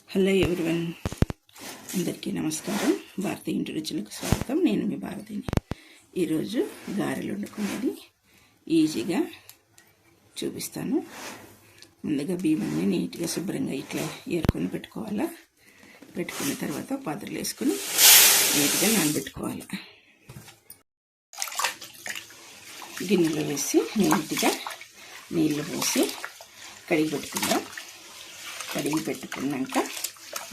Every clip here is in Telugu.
హలో ఎవ్రీవన్, అందరికీ నమస్కారం. భారతి ఇంటి రుచులకు స్వాగతం. నేను మీ భారతిని. ఈరోజు గారెలు వండుకునేది ఈజీగా చూపిస్తాను. ముందుగా బియ్యాన్ని నీట్గా శుభ్రంగా ఇట్లా ఏరుకొని పెట్టుకోవాలా. పెట్టుకున్న తర్వాత పాత్రలు వేసుకొని నీట్గా నానబెట్టుకోవాలి. గిన్నెలో వేసి నీట్గా నీళ్ళు పోసి కడిగి పెట్టుకుందాం. కడిగి పెట్టుకున్నాక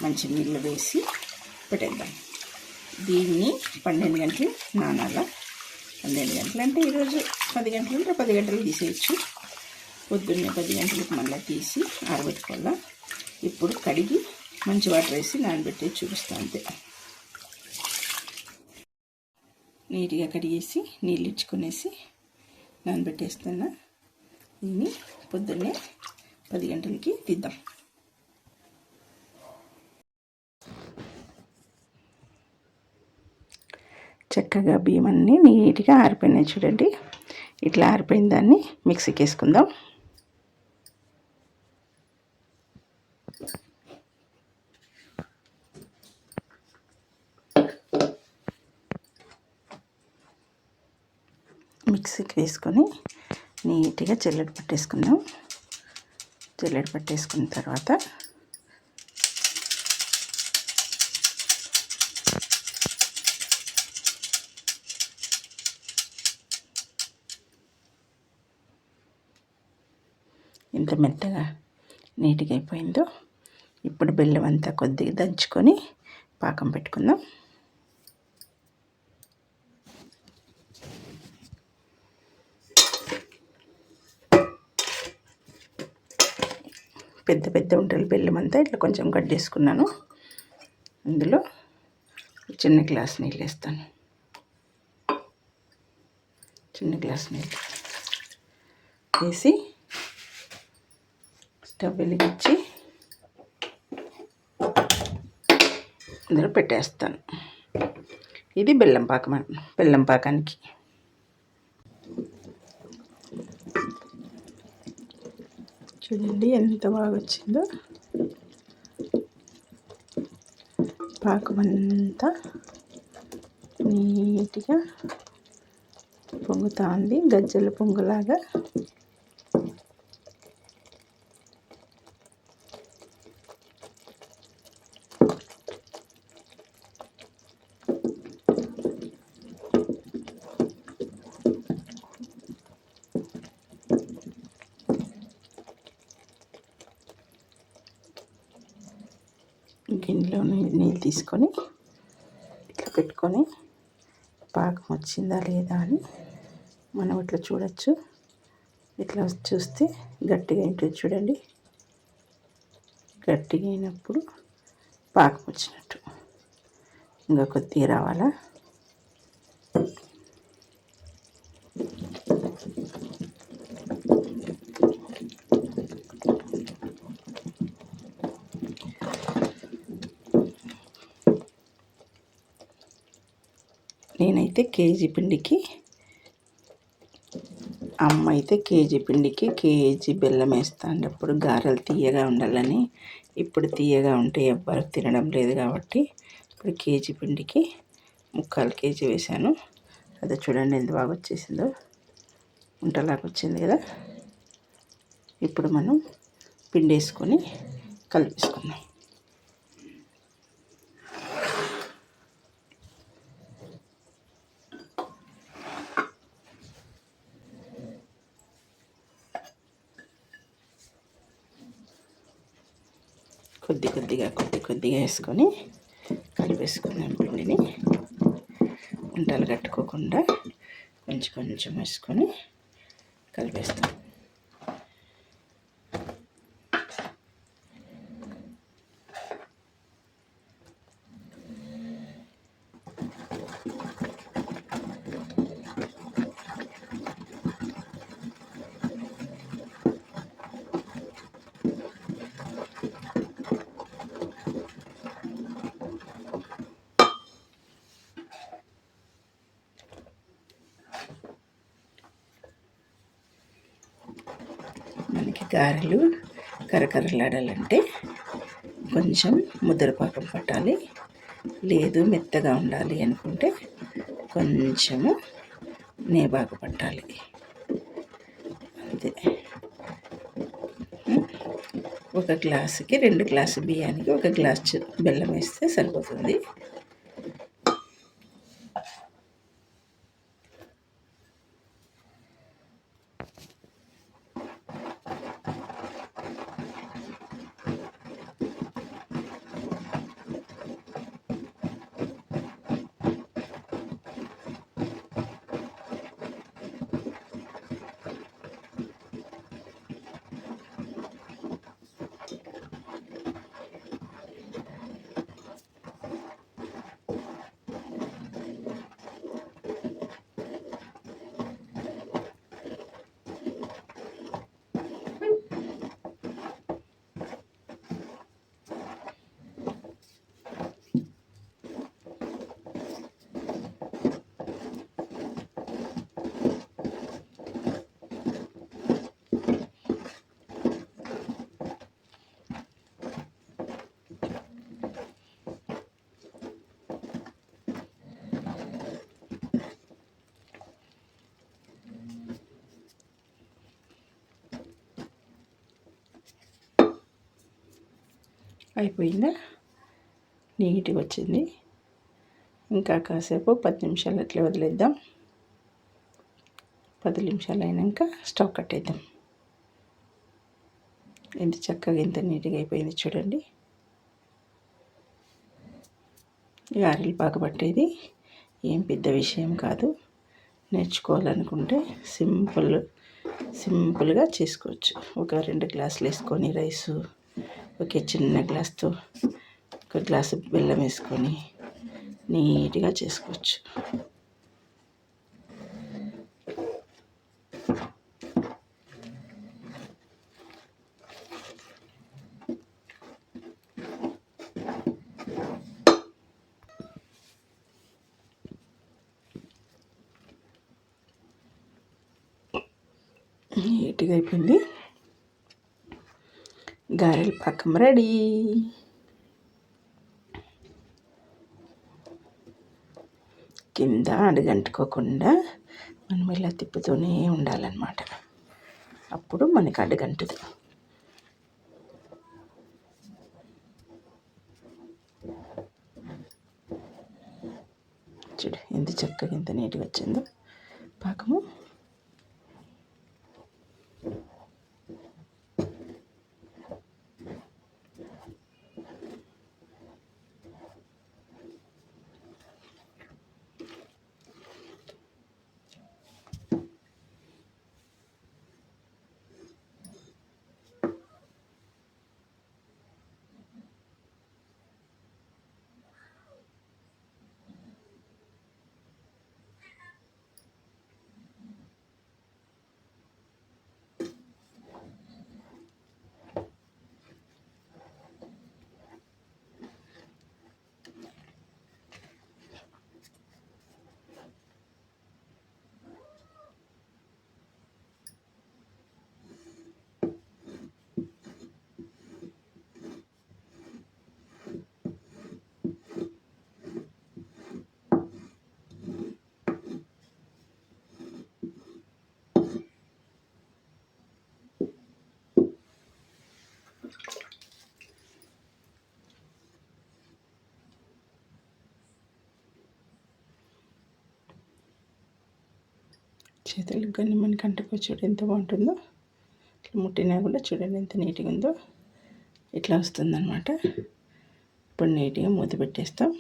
మంచి నీళ్ళు వేసి పెట్టేద్దాం. దీన్ని 12 గంటలు నానాల. 12 గంటలు అంటే ఈరోజు 10 గంటలు అంటే 10 గంటలు తీసేయచ్చు. పొద్దున్నే 10 గంటలకు మళ్ళీ తీసి ఆరబెట్టుకోవాలా. ఇప్పుడు కడిగి మంచి వాటర్ వేసి నానబెట్టి చూపిస్తాను అంతే. నీట్గా కడిగేసి నీళ్ళు ఇచ్చుకునేసి నానబెట్టేస్తున్నా. దీన్ని పొద్దున్నే 10 గంటలకి తీద్దాం. చక్కగా బియ్యం అన్నీ నీట్గా ఆరిపోయినాయి చూడండి. ఇట్లా ఆరిపోయిన దాన్ని మిక్సీకి వేసుకుందాం. మిక్సీకి వేసుకొని నీట్గా జల్లెడ పట్టేసుకుందాం. జల్లెడ పట్టేసుకున్న తర్వాత ఇంత మెత్తగా నీట్గా అయిపోయిందో ఇప్పుడు బెల్లం అంతా కొద్దిగా దంచుకొని పాకం పెట్టుకుందాం. పెద్ద పెద్ద ఉంటలు బెల్లం అంతా ఇట్లా కొంచెం గడ్డేసుకున్నాను. ఇందులో చిన్న గ్లాస్ నీళ్ళు వేస్తాను. చిన్న గ్లాస్ నీళ్ళు వేసి స్టవ్ వెలిగించి ఇందులో పెట్టేస్తాను. ఇది బెల్లం పాకానికి. చూడండి ఎంత బాగా వచ్చిందో. పాకమంతా నీట్గా పొంగుతుంది, గజ్జల పొంగులాగా. గిన్నెలో నీళ్ళు తీసుకొని ఇట్లా పెట్టుకొని పాకం వచ్చిందా లేదా అని మనం ఇట్లా చూడొచ్చు. ఇట్లా చూస్తే గట్టిగా ఉంటుంది చూడండి. గట్టిగా అయినప్పుడు పాకం వచ్చినట్టు. ఇంకా కొద్దిగా రావాలా. నేనైతే కేజీ పిండికి, అమ్మ అయితే కేజీ పిండికి కేజీ బెల్లం వేస్తాను. అప్పుడు గారెలు తీయగా ఉండాలని. ఇప్పుడు తీయగా ఉంటే ఎవ్వరు తినడం లేదు కాబట్టి ఇప్పుడు కేజీ పిండికి 3/4 కేజీ వేసాను. అదే చూడండి ఎంత బాగా వచ్చేసిందో. ఉంటలాగా వచ్చింది కదా. ఇప్పుడు మనం పిండి వేసుకొని కలిపేసుకుందాం. కొద్ది కొద్దిగా వేసుకొని కలిపేసుకుందాం పిండిని. ఉంటలు కట్టుకోకుండా కొంచెం కొంచెం వేసుకొని కలిపేస్తాం. మనకి గారెలు కరకరలాడాలంటే కొంచెం ముద్దరపాకం పట్టాలి. లేదు మెత్తగా ఉండాలి అనుకుంటే కొంచెము నేబాకు పట్టాలి. అంతే. ఒక గ్లాసుకి 2 గ్లాసు బియ్యానికి 1 గ్లాసు బెల్లం వేస్తే సరిపోతుంది. అయిపోయిందా? నీట్గా వచ్చింది. ఇంకా కాసేపు 10 నిమిషాలు అట్లా వదిలేద్దాం. 10 నిమిషాలు అయినాక స్టవ్ కట్టేద్దాం. ఎంత చక్కగా ఎంత నీట్గా అయిపోయింది చూడండి. గారెలు పాకపట్టేది ఏం పెద్ద విషయం కాదు. నేర్చుకోవాలనుకుంటే సింపుల్గా చేసుకోవచ్చు. ఒక 2 గ్లాసులు వేసుకొని రైసు, ఒక చిన్న గ్లాస్తో 1 గ్లాసు బెల్లం వేసుకొని నీట్గా చేసుకోవచ్చు. నీట్గా అయిపోయింది. గారెల పాకం రెడీ. కింద అడుగంటుకోకుండా మనం ఇలా తిప్పుతూనే ఉండాలన్నమాట. అప్పుడు మనకి అడుగంటదు. చూడు ఎంత చక్కగా ఎంత నీట్గా వచ్చిందో పాకము. చేతులకు కానీ మనకి అంటుకో చూడు ఎంత బాగుంటుందో. ఇట్లా ముట్టినా కూడా చూడండి ఎంత నీట్గా ఉందో. ఇట్లా వస్తుందన్నమాట. ఇప్పుడు నీట్గా మూత పెట్టేస్తాం.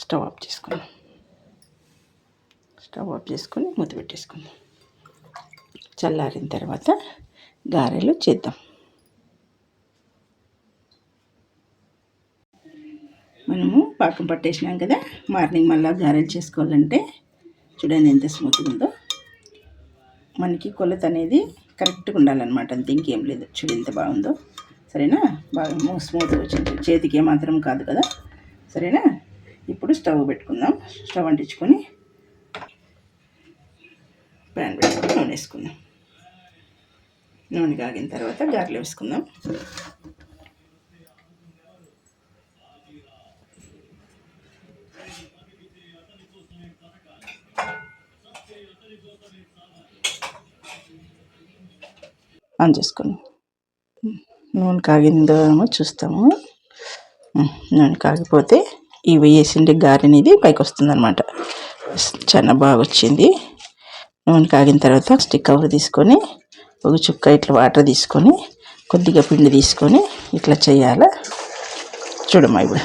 స్టవ్ ఆఫ్ చేసుకుందాం. స్టవ్ ఆఫ్ చేసుకొని మూత పెట్టేసుకుందాం. చల్లారిన తర్వాత గారెలు చేద్దాం. మనము పాకం పట్టేసినాం కదా, మార్నింగ్ మళ్ళీ గారెలు చేసుకోవాలంటే చూడండి ఎంత స్మూత్గా ఉందో. మనకి కొలత అనేది కరెక్ట్గా ఉండాలన్నమాట. అంత ఇంకేం లేదు. చూడు ఎంత బాగుందో. సరేనా? బాగా స్మూత్గా వచ్చింది. చేతికి ఏమాత్రం కాదు కదా. సరేనా? ఇప్పుడు స్టవ్ పెట్టుకుందాం. స్టవ్ అంటించుకొని ప్యాన్ పెట్టుకొని నూనె వేసుకుందాం. నూనె కాగిన తర్వాత గారెలు వేసుకుందాం. ఆన్ చేసుకొని నూనె కాగిందో ఏమో చూస్తాము. నూనె కాగిపోతే ఇవి వేసిండే గారె అనేది పైకి వస్తుంది అనమాట. చాలా బాగా వచ్చింది. నూనె కాగిన తర్వాత స్టిక్ కవర్ తీసుకొని ఒక చుక్క ఇట్లా వాటర్ తీసుకొని కొద్దిగా పిండి తీసుకొని ఇట్లా చేయాలి. చూడమ్మా ఇప్పుడు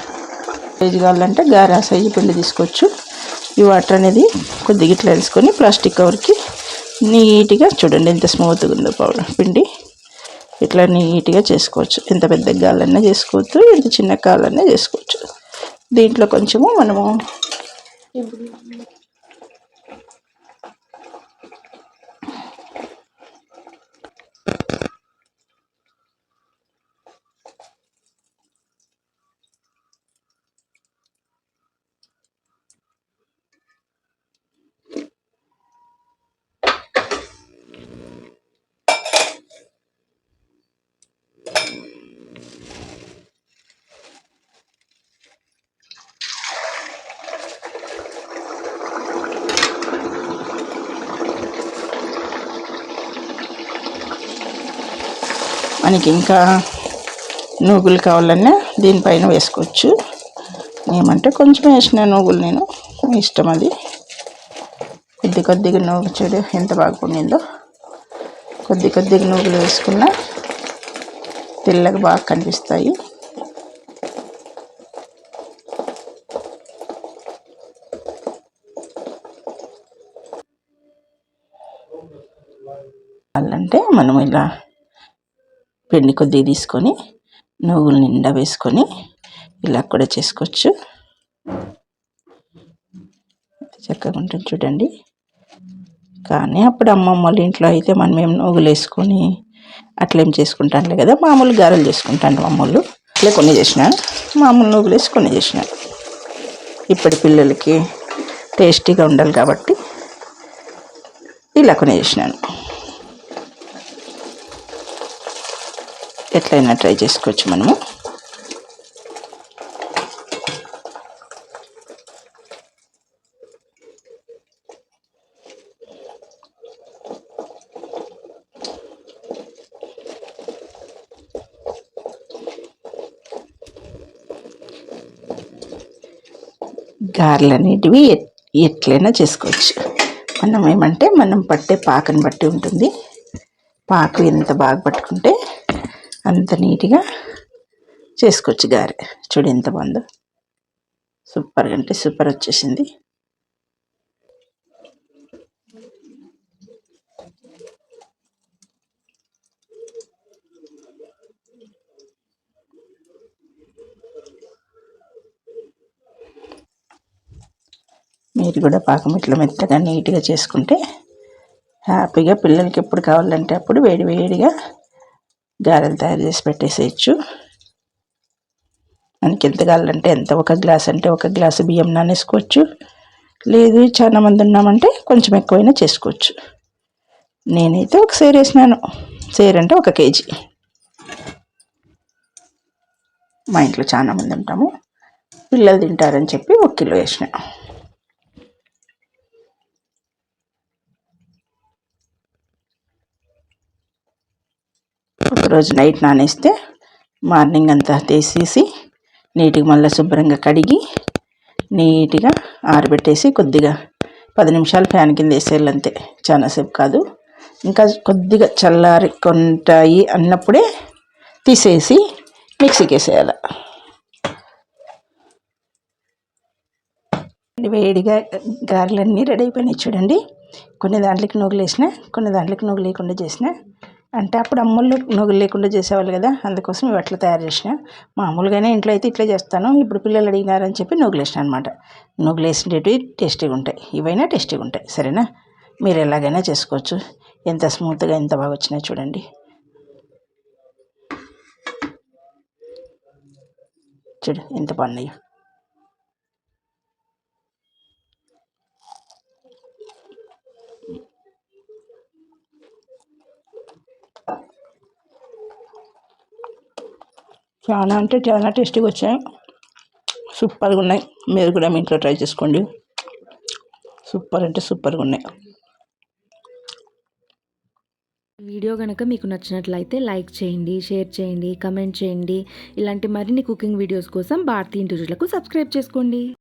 సైజు కావాలంటే గారె సైజు పిండి తీసుకోవచ్చు. ఈ వాటర్ అనేది కొద్దిగా ఇట్లా వేసుకొని ప్లాస్టిక్ కవర్కి నీట్గా చూడండి ఎంత స్మూత్గా ఉందో పౌడర్ పిండి. ఇట్లా నీట్గా చేసుకోవచ్చు. ఎంత పెద్ద గాలన్నా చేసుకోవచ్చు, ఎంత చిన్న కాలన్నా చేసుకోవచ్చు. దీంట్లో కొంచెము మనము మనకి ఇంకా నూగులు కావాలన్నా దీనిపైన వేసుకోవచ్చు. ఏమంటే కొంచెం వేసిన నూగులు, నేను ఇష్టం అది. కొద్దిగా నూగు చూడు ఎంత బాగా పండిందో. కొద్దిగా నూగులు వేసుకున్నా తెల్లగా బాగా కనిపిస్తాయి. అలాంటే మనం ఇలా పిండి కొద్దిగా తీసుకొని నువ్వులు నిండా వేసుకొని ఇలా కూడా చేసుకోవచ్చు. చక్కగా ఉంటుంది చూడండి. కానీ అప్పుడు అమ్మమ్మ వాళ్ళ ఇంట్లో అయితే మనం ఏం నువ్వులు వేసుకొని అట్లేం చేసుకుంటానులే కదా, మామూలు గారెలు చేసుకుంటాను మామూలు. ఇట్లా కొన్ని చేసిన, మామూలు నువ్వులు వేసి కొన్ని చేసిన. ఇప్పటి పిల్లలకి టేస్టీగా ఉండాలి కాబట్టి ఇలా కొన్ని చేసినాను. ఎట్లయినా ట్రై చేసుకోవచ్చు మనము. గారెలు అనేటివి ఎట్లయినా చేసుకోవచ్చు. మనం ఏమంటే మనం పట్టే పాకని బట్టి ఉంటుంది. పాకు ఎంత బాగా పట్టుకుంటే అంత నీట్గా చేసుకోవచ్చు గారె. చూడు ఎంత బాగుందో, సూపర్గా అంటే సూపర్ వచ్చేసింది. మీరు కూడా పాకం ఇట్లా మెత్తగా నీట్గా చేసుకుంటే హ్యాపీగా పిల్లలకి ఎప్పుడు కావాలంటే అప్పుడు వేడి వేడిగా గారెలు తయారు చేసి పెట్టేసేయచ్చు. మనకి ఎంత కావాలంటే ఎంత, ఒక గ్లాస్ అంటే ఒక గ్లాసు బియ్యం నానేసుకోవచ్చు. లేదు చాలా మంది ఉన్నామంటే కొంచెం ఎక్కువైనా చేసుకోవచ్చు. నేనైతే ఒక సేరు వేసినాను. సేరు అంటే 1 కేజీ. మా ఇంట్లో చాలా మంది ఉంటాము, పిల్లలు తింటారని చెప్పి 1 కిలో వేసిన. ఒకరోజు నైట్ నానేస్తే మార్నింగ్ అంతా తీసేసి నీట్గా మళ్ళీ శుభ్రంగా కడిగి నీట్గా ఆరబెట్టేసి కొద్దిగా 10 నిమిషాలు ఫ్యాన్ కింద వేసేయాలి అంతే, చాలాసేపు కాదు. ఇంకా కొద్దిగా చల్లారుకుంటాయి అన్నప్పుడే తీసేసి మిక్సీకి వేసేయాలి. వేడిగా గారెలన్నీ రెడీ అయిపోయినాయి చూడండి. కొన్ని దాంట్లోకి నువ్వులు వేసిన, కొన్ని దాంట్లోకి నువ్వులు లేకుండా చేసిన. అంటే అప్పుడు అమ్మోళ్ళు నువ్వులు లేకుండా చేసేవాళ్ళు కదా, అందుకోసం ఇవి అట్లా తయారు చేసిన. మామూలుగానే ఇంట్లో అయితే ఇట్లా చేస్తాను. ఇప్పుడు పిల్లలు అడిగినారని చెప్పి నువ్వులు వేసిన అనమాట. నువ్వులు వేసినవి టేస్టీగా ఉంటాయి, ఇవైనా టేస్టీగా ఉంటాయి. సరేనా, మీరు ఎలాగైనా చేసుకోవచ్చు. ఎంత స్మూత్గా ఎంత బాగా వచ్చినాయి చూడండి. చూడు ఎంత బాగున్నాయో. చాలా అంటే చాలా టేస్టీగా వచ్చాయి, సూపర్గా ఉన్నాయి. మీరు కూడా మీ ఇంట్లో ట్రై చేసుకోండి. సూపర్ అంటే సూపర్గా ఉన్నాయి. వీడియో కనుక మీకు నచ్చినట్లయితే లైక్ చేయండి, షేర్ చేయండి, కమెంట్ చేయండి. ఇలాంటి మరిన్ని కుకింగ్ వీడియోస్ కోసం భారతీ ఇంటి రుచులకు సబ్స్క్రైబ్ చేసుకోండి.